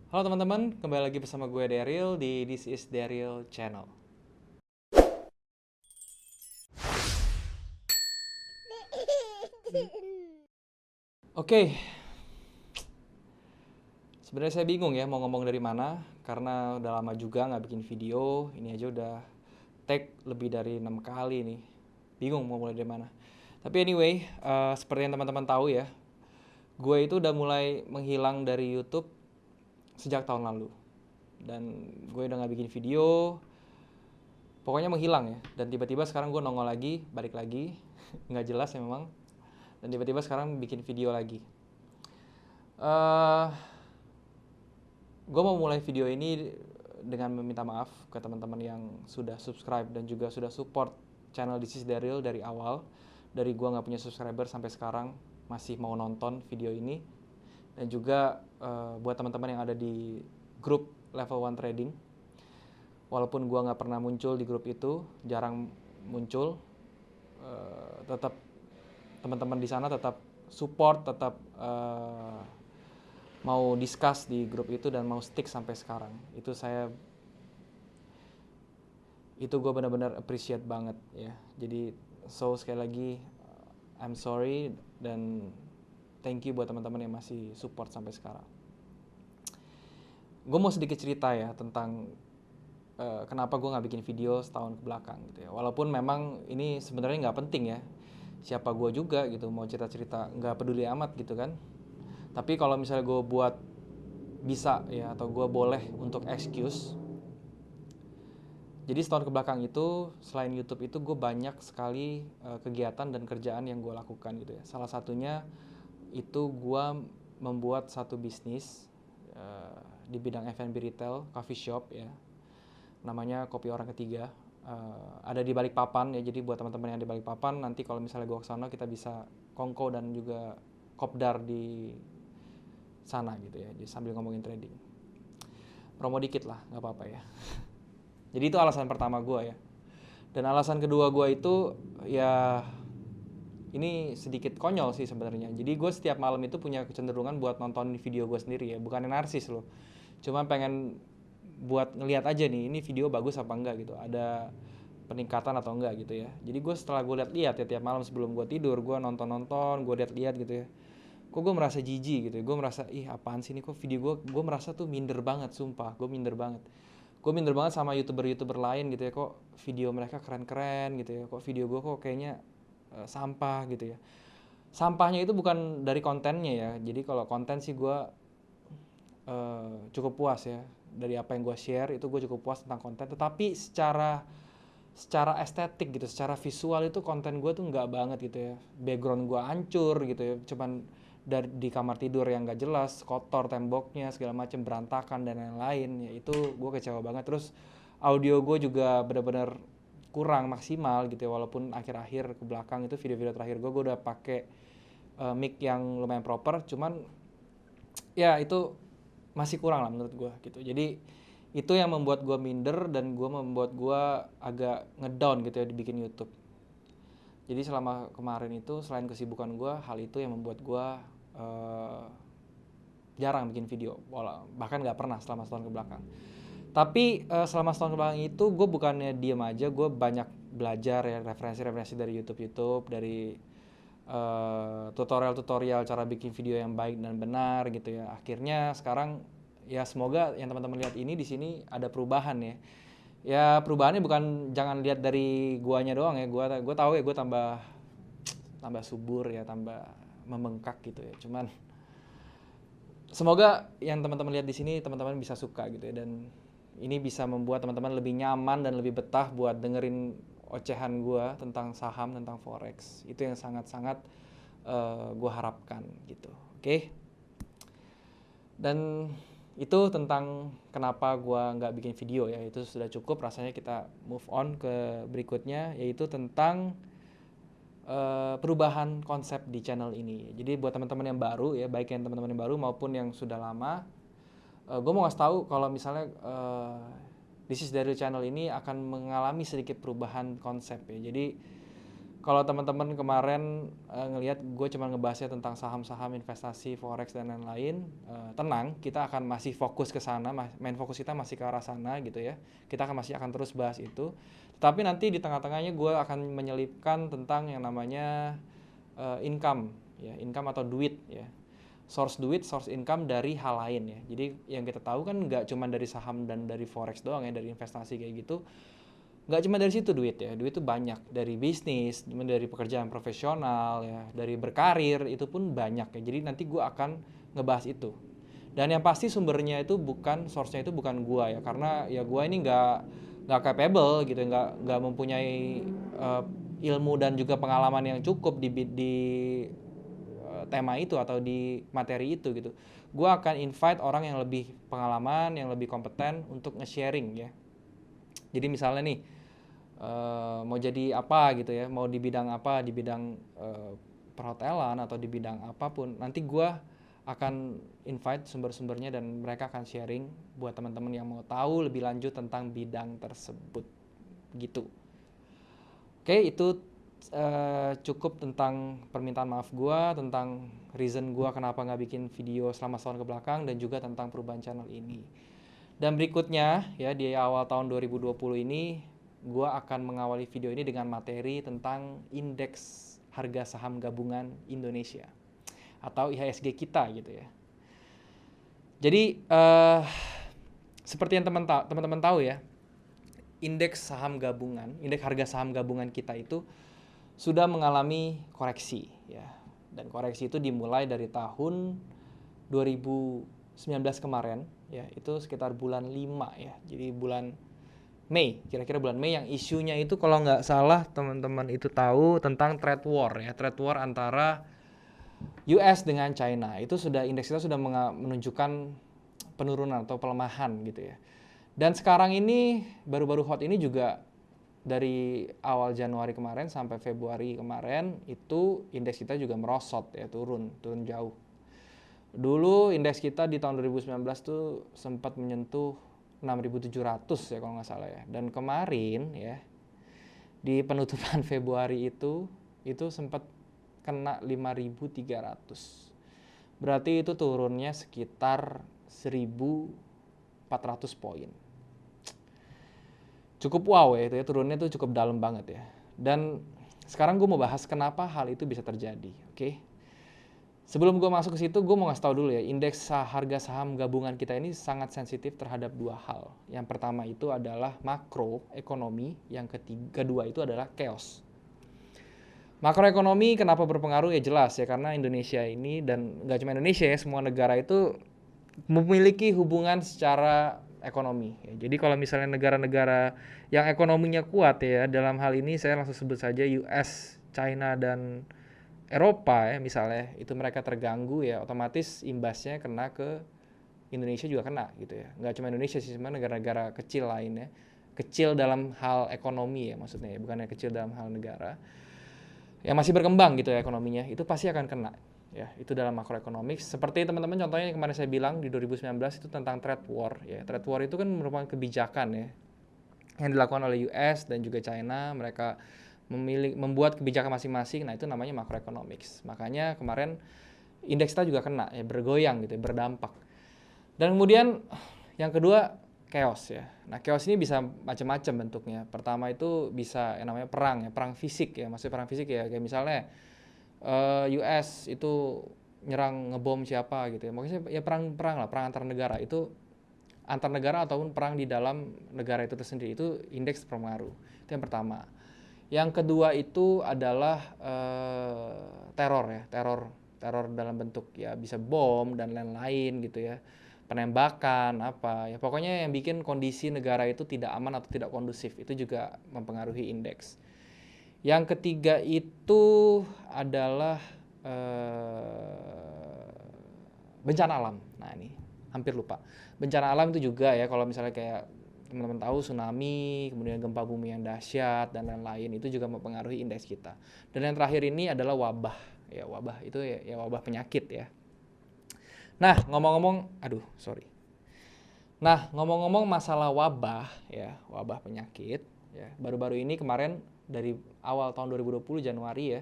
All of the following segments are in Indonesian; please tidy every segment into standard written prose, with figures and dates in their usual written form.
Halo teman-teman, kembali lagi bersama gue Daryl di This is Daryl Channel. Oke, sebenarnya saya bingung ya mau ngomong dari mana karena udah lama juga nggak bikin video. Ini aja udah tag lebih dari 6 kali nih. Bingung mau mulai dari mana. Tapi anyway, seperti yang teman-teman tahu ya, gue itu udah mulai menghilang dari YouTube sejak tahun lalu. Dan gue udah nggak bikin video, pokoknya menghilang ya. Dan tiba-tiba sekarang gue nongol lagi, balik lagi, nggak jelas ya memang. Dan tiba-tiba sekarang bikin video lagi. eh gue mau mulai video ini dengan meminta maaf ke teman-teman yang sudah subscribe dan juga sudah support channel This is Daryl dari awal. Dari gue nggak punya subscriber sampai sekarang masih mau nonton video ini. Dan juga buat teman-teman yang ada di grup Level 1 Trading. Walaupun gue nggak pernah muncul di grup itu, jarang muncul, tetap teman-teman di sana tetap support, tetap mau discuss di grup itu dan mau stick sampai sekarang. Itu gue benar-benar appreciate banget ya. Jadi sekali lagi I'm sorry dan thank you buat teman-teman yang masih support sampai sekarang. Gue mau sedikit cerita ya tentang kenapa gue nggak bikin video setahun ke belakang gitu ya. Walaupun memang ini sebenarnya nggak penting ya. Siapa gue juga gitu mau cerita-cerita, nggak peduli amat gitu kan. Tapi kalau misalnya gue buat bisa ya, atau gue boleh untuk excuse. Jadi setahun ke belakang itu selain YouTube itu gue banyak sekali kegiatan dan kerjaan yang gue lakukan gitu ya. Salah satunya itu gue membuat satu bisnis di bidang F&B retail, coffee shop ya. Namanya Kopi Orang Ketiga. Ada di Balikpapan ya. Jadi buat teman-teman yang di Balikpapan, nanti kalau misalnya gue kesana kita bisa kongko dan juga kopdar di sana gitu ya. Jadi sambil ngomongin trading. Promo dikit lah, nggak apa-apa ya. Jadi itu alasan pertama gue ya. Dan alasan kedua gue itu ya ini sedikit konyol sih sebenarnya. Jadi gue setiap malam itu punya kecenderungan buat nonton video gue sendiri ya. Bukan narsis loh. Cuma pengen buat ngelihat aja nih ini video bagus apa enggak gitu. Ada peningkatan atau enggak gitu ya. Jadi gue setelah gue lihat-lihat ya tiap malam sebelum gue tidur gue nonton-nonton, gue lihat-lihat gitu ya. Kok gue merasa jijik gitu ya. Gue merasa ih apaan sih ini kok video gue merasa tuh minder banget sumpah. Gue minder banget sama youtuber-youtuber lain gitu ya, kok video mereka keren-keren gitu ya, kok video gue kok kayaknya sampah gitu ya. Sampahnya itu bukan dari kontennya ya, jadi kalau konten sih gue cukup puas ya, dari apa yang gue share itu gue cukup puas tentang konten, tetapi secara estetik gitu, secara visual itu konten gue tuh nggak banget gitu ya. Background gue hancur gitu ya, cuman di kamar tidur yang nggak jelas, kotor temboknya segala macam berantakan dan lain-lain ya, itu gue kecewa banget. Terus audio gue juga benar-benar kurang maksimal gitu ya, walaupun akhir-akhir ke belakang itu video-video terakhir gue udah pakai mic yang lumayan proper, cuman ya itu masih kurang lah menurut gue gitu. Jadi itu yang membuat gue minder dan membuat gue agak ngedown gitu ya dibikin YouTube. Jadi selama kemarin itu selain kesibukan gue, hal itu yang membuat gue uh, jarang bikin video, bahkan nggak pernah selama setahun ke belakang. Tapi selama setahun ke belakang itu gue bukannya diem aja, gue banyak belajar ya referensi-referensi dari YouTube, dari tutorial-tutorial cara bikin video yang baik dan benar gitu ya. Akhirnya sekarang ya semoga yang teman-teman lihat ini di sini ada perubahan ya. Ya perubahannya bukan jangan lihat dari guanya doang ya. Gua tahu ya gue tambah subur ya, tambah membengkak gitu ya. Cuman semoga yang teman-teman lihat di sini teman-teman bisa suka gitu ya, dan ini bisa membuat teman-teman lebih nyaman dan lebih betah buat dengerin ocehan gue tentang saham, tentang forex. Itu yang sangat-sangat gue harapkan gitu. Oke. Dan itu tentang kenapa gue nggak bikin video ya. Itu sudah cukup, rasanya kita move on ke berikutnya, yaitu tentang perubahan konsep di channel ini. Jadi buat teman-teman yang baru ya, baik yang teman-teman yang baru maupun yang sudah lama, gue mau ngasih tahu kalau misalnya This is Daryl Channel ini akan mengalami sedikit perubahan konsep ya. Jadi kalau teman-teman kemarin ngelihat gue cuma ngebahasnya tentang saham-saham, investasi, forex dan lain-lain, tenang, kita akan masih fokus ke sana, main fokus kita masih ke arah sana gitu ya. Kita masih akan terus bahas itu. Tapi nanti di tengah-tengahnya gue akan menyelipkan tentang yang namanya income, ya, income atau duit ya. Source duit, source income dari hal lain ya. Jadi yang kita tahu kan nggak cuma dari saham dan dari forex doang ya, dari investasi kayak gitu. Nggak cuma dari situ duit ya, duit itu banyak, dari bisnis, dari pekerjaan profesional ya, dari berkarir itu pun banyak ya. Jadi nanti gue akan ngebahas itu. Dan yang pasti sumbernya itu bukan, source-nya itu bukan gue ya, karena ya gue ini nggak capable gitu, nggak mempunyai ilmu dan juga pengalaman yang cukup di tema itu atau di materi itu gitu. Gue akan invite orang yang lebih pengalaman, yang lebih kompeten untuk nge-sharing ya. Jadi misalnya nih, mau jadi apa gitu ya, mau di bidang apa, di bidang perhotelan atau di bidang apapun, nanti gue akan invite sumber-sumbernya dan mereka akan sharing buat teman-teman yang mau tahu lebih lanjut tentang bidang tersebut gitu. Oke, itu cukup tentang permintaan maaf gue, tentang reason gue kenapa nggak bikin video selama setahun ke belakang, dan juga tentang perubahan channel ini. Dan berikutnya ya, di awal tahun 2020 ini gue akan mengawali video ini dengan materi tentang indeks harga saham gabungan Indonesia atau IHSG kita gitu ya. Jadi seperti yang teman-teman tahu ya, indeks saham gabungan, indeks harga saham gabungan kita itu sudah mengalami koreksi ya. Dan koreksi itu dimulai dari tahun 2019 kemarin ya, itu sekitar bulan 5 ya. Jadi bulan Mei, kira-kira bulan Mei, yang isunya itu kalau nggak salah teman-teman itu tahu tentang trade war ya, trade war antara US dengan China. Itu sudah, indeks kita sudah menunjukkan penurunan atau pelemahan gitu ya. Dan sekarang ini baru-baru hot ini juga dari awal Januari kemarin sampai Februari kemarin itu indeks kita juga merosot ya, turun jauh. Dulu indeks kita di tahun 2019 tuh sempat menyentuh 6.700 ya kalau nggak salah ya. Dan kemarin ya, di penutupan Februari itu sempat kena 5.300. Berarti itu turunnya sekitar 1.400 poin. Cukup wow ya itu ya, turunnya tuh cukup dalam banget ya. Dan sekarang gue mau bahas kenapa hal itu bisa terjadi, oke? Sebelum gue masuk ke situ, gue mau ngasih tahu dulu ya, indeks harga saham gabungan kita ini sangat sensitif terhadap dua hal. Yang pertama itu adalah makroekonomi, yang kedua itu adalah chaos. Makroekonomi kenapa berpengaruh ya, jelas ya, karena Indonesia ini, dan nggak cuma Indonesia ya, semua negara itu memiliki hubungan secara ekonomi. Ya, jadi kalau misalnya negara-negara yang ekonominya kuat ya, dalam hal ini saya langsung sebut saja US, China, dan Eropa ya misalnya, itu mereka terganggu ya, otomatis imbasnya kena ke Indonesia juga kena gitu ya. Nggak cuma Indonesia sih, cuma negara-negara kecil lainnya. Kecil dalam hal ekonomi ya maksudnya ya, bukannya kecil dalam hal negara. Yang masih berkembang gitu ya ekonominya, itu pasti akan kena. Ya, itu dalam makroekonomik. Seperti teman-teman contohnya yang kemarin saya bilang di 2019 itu tentang trade war ya. Trade war itu kan merupakan kebijakan ya yang dilakukan oleh US dan juga China. Mereka membuat kebijakan masing-masing. Nah, itu namanya makroekonomics. Makanya kemarin indeks kita juga kena ya, bergoyang gitu ya, berdampak. Dan kemudian yang kedua, chaos ya. Nah, chaos ini bisa macam-macam bentuknya. Pertama itu bisa yang namanya perang ya, perang fisik ya. Maksudnya perang fisik ya, kayak misalnya US itu nyerang, ngebom siapa gitu ya. Maksudnya ya perang lah, perang antar negara. Itu antar negara ataupun perang di dalam negara itu tersendiri, itu indeks berpengaruh. Itu yang pertama. Yang kedua itu adalah teror ya, teror dalam bentuk ya bisa bom dan lain-lain gitu ya, penembakan apa ya, pokoknya yang bikin kondisi negara itu tidak aman atau tidak kondusif, itu juga mempengaruhi indeks. Yang ketiga itu adalah bencana alam. Nah ini hampir lupa, bencana alam itu juga ya, kalau misalnya kayak teman-teman tahu tsunami, kemudian gempa bumi yang dahsyat dan lain-lain, itu juga mempengaruhi indeks kita. Dan yang terakhir ini adalah wabah ya, wabah itu ya wabah penyakit ya. Nah ngomong-ngomong masalah wabah ya, wabah penyakit ya, baru-baru ini kemarin dari awal tahun 2020 Januari ya.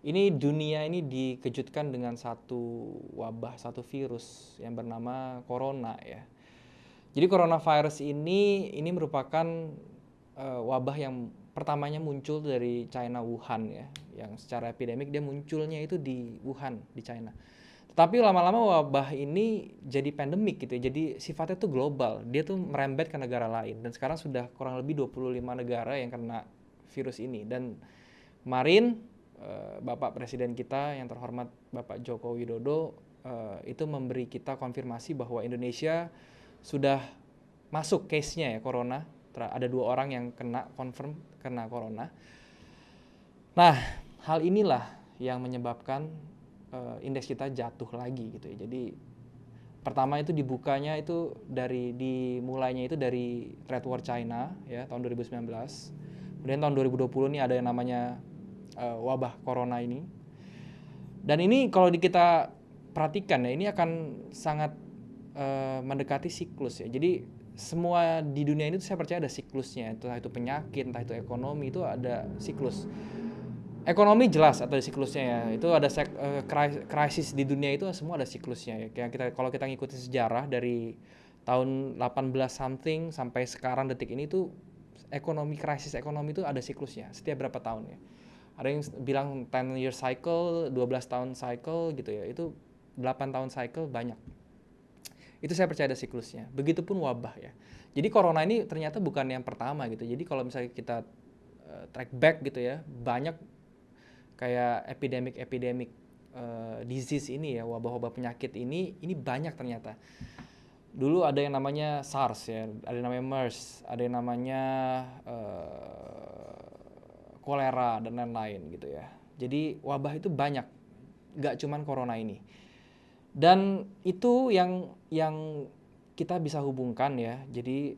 Ini dunia ini dikejutkan dengan satu wabah, satu virus yang bernama corona ya. Jadi coronavirus ini merupakan wabah yang pertamanya muncul dari China Wuhan ya. Yang secara epidemik dia munculnya itu di Wuhan, di China. Tetapi lama-lama wabah ini jadi pandemik gitu ya. Jadi sifatnya tuh global. Dia tuh merembet ke negara lain. Dan sekarang sudah kurang lebih 25 negara yang kena virus ini. Dan kemarin Bapak Presiden kita yang terhormat Bapak Joko Widodo itu memberi kita konfirmasi bahwa Indonesia sudah masuk case-nya ya corona. Ada 2 orang yang confirm kena corona. Nah, hal inilah yang menyebabkan indeks kita jatuh lagi gitu ya. Jadi pertama itu dibukanya itu dimulainya itu dari trade war China ya tahun 2019. Kemudian tahun 2020 ini ada yang namanya wabah corona ini. Dan ini kalau kita perhatikan ya, ini akan sangat mendekati siklus ya. Jadi semua di dunia ini saya percaya ada siklusnya. Entah itu penyakit, entah itu ekonomi, itu ada siklus. Ekonomi jelas ada siklusnya ya. Itu ada krisis di dunia itu semua ada siklusnya ya. Kalau kita ngikutin sejarah dari tahun 18 something sampai sekarang detik ini tuh krisis ekonomi itu ada siklusnya setiap berapa tahun ya. Ada yang bilang 10 year cycle, 12 tahun cycle gitu ya. Itu 8 tahun cycle banyak. Itu saya percaya ada siklusnya. Begitupun wabah ya. Jadi corona ini ternyata bukan yang pertama gitu. Jadi kalau misalnya kita track back gitu ya, banyak kayak epidemic disease ini ya, wabah-wabah penyakit ini banyak ternyata. Dulu ada yang namanya SARS ya, ada yang namanya MERS, ada yang namanya kolera dan lain-lain gitu ya. Jadi wabah itu banyak, nggak cuman corona ini. Dan itu yang kita bisa hubungkan ya. Jadi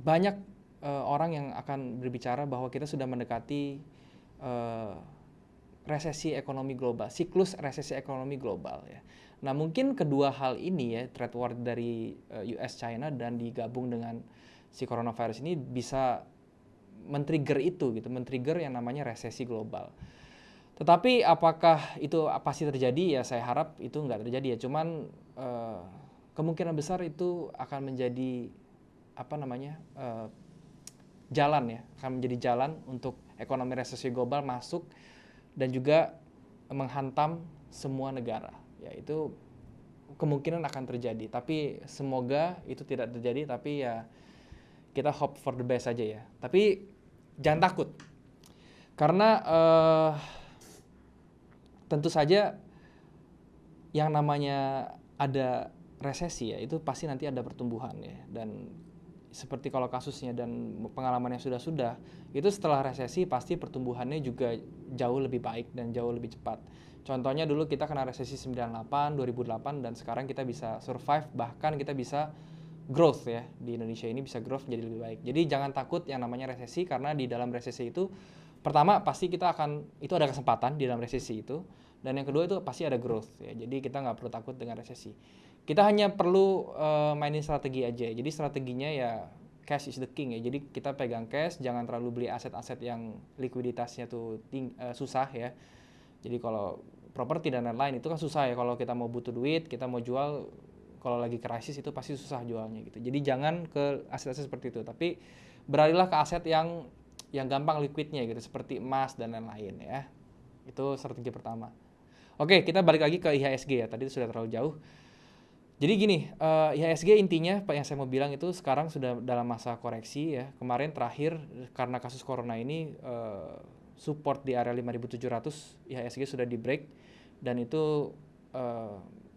banyak orang yang akan berbicara bahwa kita sudah mendekati resesi ekonomi global, siklus resesi ekonomi global ya. Nah mungkin kedua hal ini ya, trade war dari US China dan digabung dengan si coronavirus ini bisa men-trigger itu gitu, men-trigger yang namanya resesi global. Tetapi apakah itu pasti terjadi ya, saya harap itu nggak terjadi ya. Cuman kemungkinan besar itu akan menjadi jalan ya, akan menjadi jalan untuk ekonomi resesi global masuk dan juga menghantam semua negara. Ya itu kemungkinan akan terjadi. Tapi semoga itu tidak terjadi. Tapi ya kita hope for the best aja ya. Tapi jangan takut, karena tentu saja yang namanya ada resesi ya, itu pasti nanti ada pertumbuhan ya. Dan seperti kalau kasusnya dan pengalaman yang sudah itu setelah resesi pasti pertumbuhannya juga jauh lebih baik dan jauh lebih cepat. Contohnya dulu kita kena resesi 98, 2008 dan sekarang kita bisa survive, bahkan kita bisa growth ya, di Indonesia ini bisa growth menjadi lebih baik. Jadi jangan takut yang namanya resesi, karena di dalam resesi itu pertama pasti itu ada kesempatan di dalam resesi itu, dan yang kedua itu pasti ada growth ya. Jadi kita nggak perlu takut dengan resesi. Kita hanya perlu mainin strategi aja. Jadi strateginya ya cash is the king ya. Jadi kita pegang cash, jangan terlalu beli aset-aset yang likuiditasnya tuh susah ya. Jadi kalau properti dan lain-lain itu kan susah ya, kalau kita mau butuh duit, kita mau jual, kalau lagi krisis itu pasti susah jualnya gitu. Jadi jangan ke aset-aset seperti itu, tapi beralihlah ke aset yang gampang liquidnya gitu, seperti emas dan lain-lain ya. Itu strategi pertama. Oke, kita balik lagi ke IHSG ya. Tadi itu sudah terlalu jauh. Jadi gini, IHSG intinya yang saya mau bilang itu sekarang sudah dalam masa koreksi ya. Kemarin terakhir karena kasus corona ini support di area 5.700 IHSG sudah di break, dan itu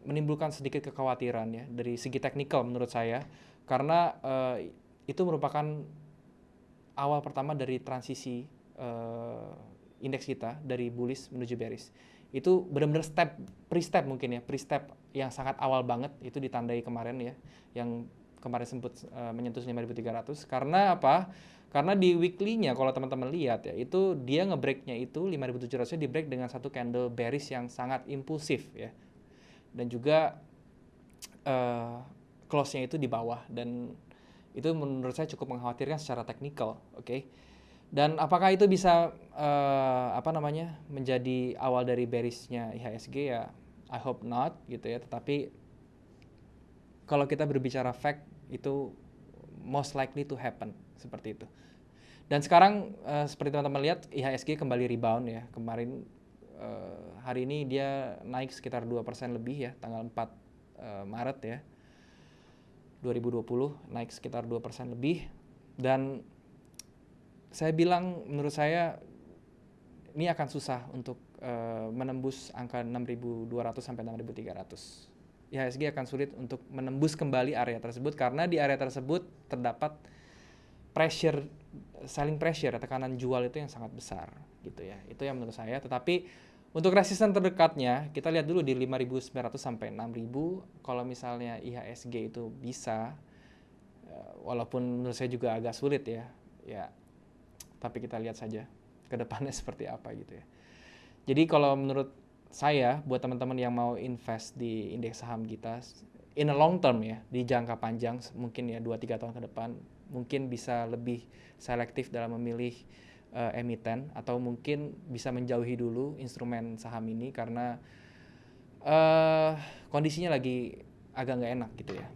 menimbulkan sedikit kekhawatiran ya dari segi teknikal menurut saya, karena itu merupakan awal pertama dari transisi indeks kita dari bullish menuju bearish. Itu benar-benar pre-step yang sangat awal banget, itu ditandai kemarin ya, yang kemarin sempat menyentuh 5.300. Karena apa? Karena di weekly-nya kalau teman-teman lihat ya, itu dia nge-break-nya itu 5.700-nya di-break dengan satu candle bearish yang sangat impulsif ya. Dan juga close-nya itu di bawah, dan itu menurut saya cukup mengkhawatirkan secara teknikal, oke? Dan apakah itu bisa menjadi awal dari bearish-nya IHSG? Ya, I hope not gitu ya. Tetapi kalau kita berbicara fact, itu most likely to happen seperti itu. Dan sekarang seperti teman-teman lihat, IHSG kembali rebound ya. Kemarin hari ini dia naik sekitar 2% lebih ya, tanggal 4 Maret ya 2020, naik sekitar 2% lebih. Dan saya bilang, menurut saya ini akan susah untuk menembus angka 6.200 sampai 6.300. IHSG akan sulit untuk menembus kembali area tersebut karena di area tersebut terdapat pressure, selling pressure, tekanan jual itu yang sangat besar gitu ya. Itu yang menurut saya. Tetapi untuk resisten terdekatnya kita lihat dulu di 5.900 sampai 6.000. Kalau misalnya IHSG itu bisa, walaupun menurut saya juga agak sulit ya, tapi kita lihat saja ke depannya seperti apa gitu ya. Jadi kalau menurut saya, buat teman-teman yang mau invest di indeks saham kita in a long term ya, di jangka panjang mungkin ya 2-3 tahun ke depan, mungkin bisa lebih selektif dalam memilih emiten, atau mungkin bisa menjauhi dulu instrumen saham ini karena kondisinya lagi agak nggak enak gitu ya.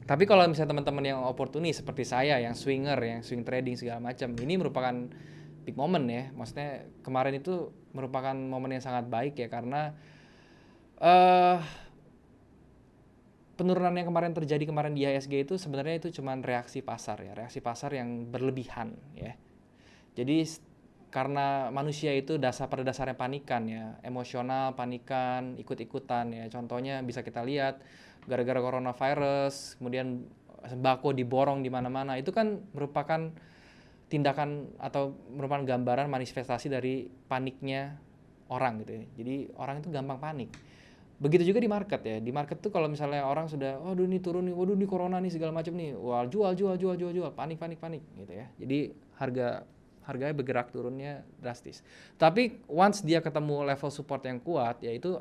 Tapi kalau misalnya teman-teman yang oportunis seperti saya, yang swinger, yang swing trading segala macam, ini merupakan big moment ya. Maksudnya kemarin itu merupakan momen yang sangat baik ya, karena penurunan yang kemarin terjadi kemarin di IHSG itu sebenarnya itu cuma reaksi pasar ya, reaksi pasar yang berlebihan ya. Jadi karena manusia itu pada dasarnya panikan ya, emosional, panikan, ikut-ikutan ya. Contohnya bisa kita lihat gara-gara coronavirus, kemudian sembako diborong di mana-mana. Itu kan merupakan tindakan atau merupakan gambaran manifestasi dari paniknya orang gitu ya. Jadi orang itu gampang panik. Begitu juga di market ya. Di market tuh kalau misalnya orang sudah, waduh ini turun nih, waduh ini corona nih segala macam nih, wah jual, panik gitu ya. Jadi harganya bergerak turunnya drastis. Tapi once dia ketemu level support yang kuat, yaitu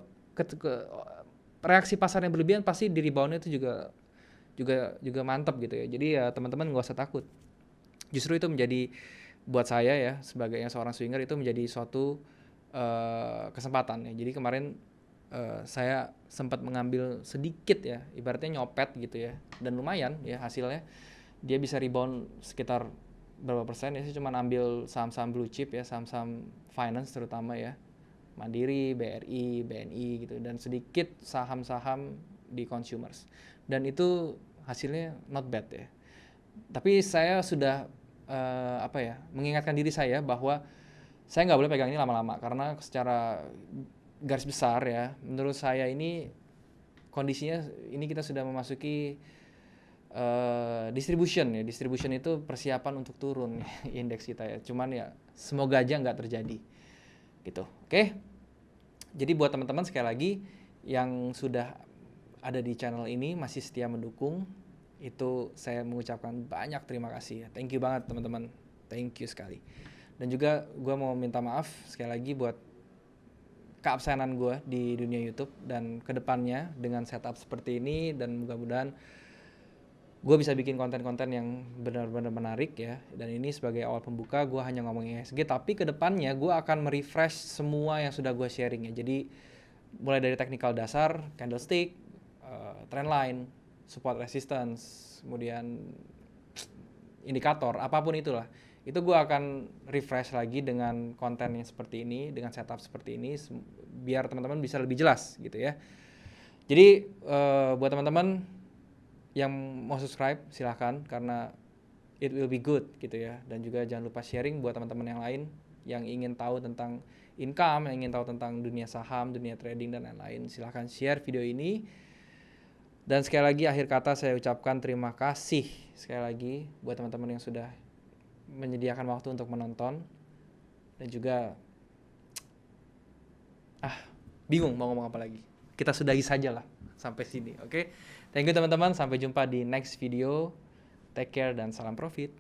reaksi pasar yang berlebihan, pasti di reboundnya itu juga mantap gitu ya. Jadi ya teman-teman nggak usah takut. Justru itu menjadi buat saya ya, sebagai seorang swinger, itu menjadi suatu kesempatan ya. Jadi kemarin saya sempat mengambil sedikit ya, ibaratnya nyopet gitu ya, dan lumayan ya hasilnya. Dia bisa rebound sekitar berapa persen ya. Saya cuma ambil saham-saham blue chip ya, saham-saham finance terutama ya, Mandiri, BRI, BNI gitu, dan sedikit saham-saham di consumers, dan itu hasilnya not bad ya. Tapi saya sudah mengingatkan diri saya bahwa saya nggak boleh pegang ini lama-lama, karena secara garis besar ya, menurut saya ini kondisinya ini kita sudah memasuki distribution ya. Distribution itu persiapan untuk turun indeks kita ya. Cuman ya semoga aja nggak terjadi gitu. Oke. Jadi buat teman-teman sekali lagi yang sudah ada di channel ini masih setia mendukung, itu saya mengucapkan banyak terima kasih ya. Thank you banget teman-teman. Thank you sekali. Dan juga gue mau minta maaf sekali lagi buat keabsenan gue di dunia YouTube, dan kedepannya dengan setup seperti ini, dan mudah-mudahan gue bisa bikin konten-konten yang benar-benar menarik ya. Dan ini sebagai awal pembuka, gue hanya ngomongin IHSG, tapi kedepannya gue akan merefresh semua yang sudah gue sharing ya. Jadi mulai dari teknikal dasar, candlestick, trendline, support resistance, kemudian indikator, apapun itulah, itu gue akan refresh lagi dengan konten yang seperti ini, dengan setup seperti ini, biar teman-teman bisa lebih jelas gitu ya. Jadi buat teman-teman yang mau subscribe silahkan, karena it will be good gitu ya. Dan juga jangan lupa sharing buat teman-teman yang lain yang ingin tahu tentang income, yang ingin tahu tentang dunia saham, dunia trading, dan lain-lain. Silahkan share video ini. Dan sekali lagi akhir kata saya ucapkan terima kasih sekali lagi buat teman-teman yang sudah menyediakan waktu untuk menonton. Dan juga bingung mau ngomong apa lagi. Kita sudahi saja lah sampai sini, oke? Thank you teman-teman, sampai jumpa di next video. Take care dan salam profit.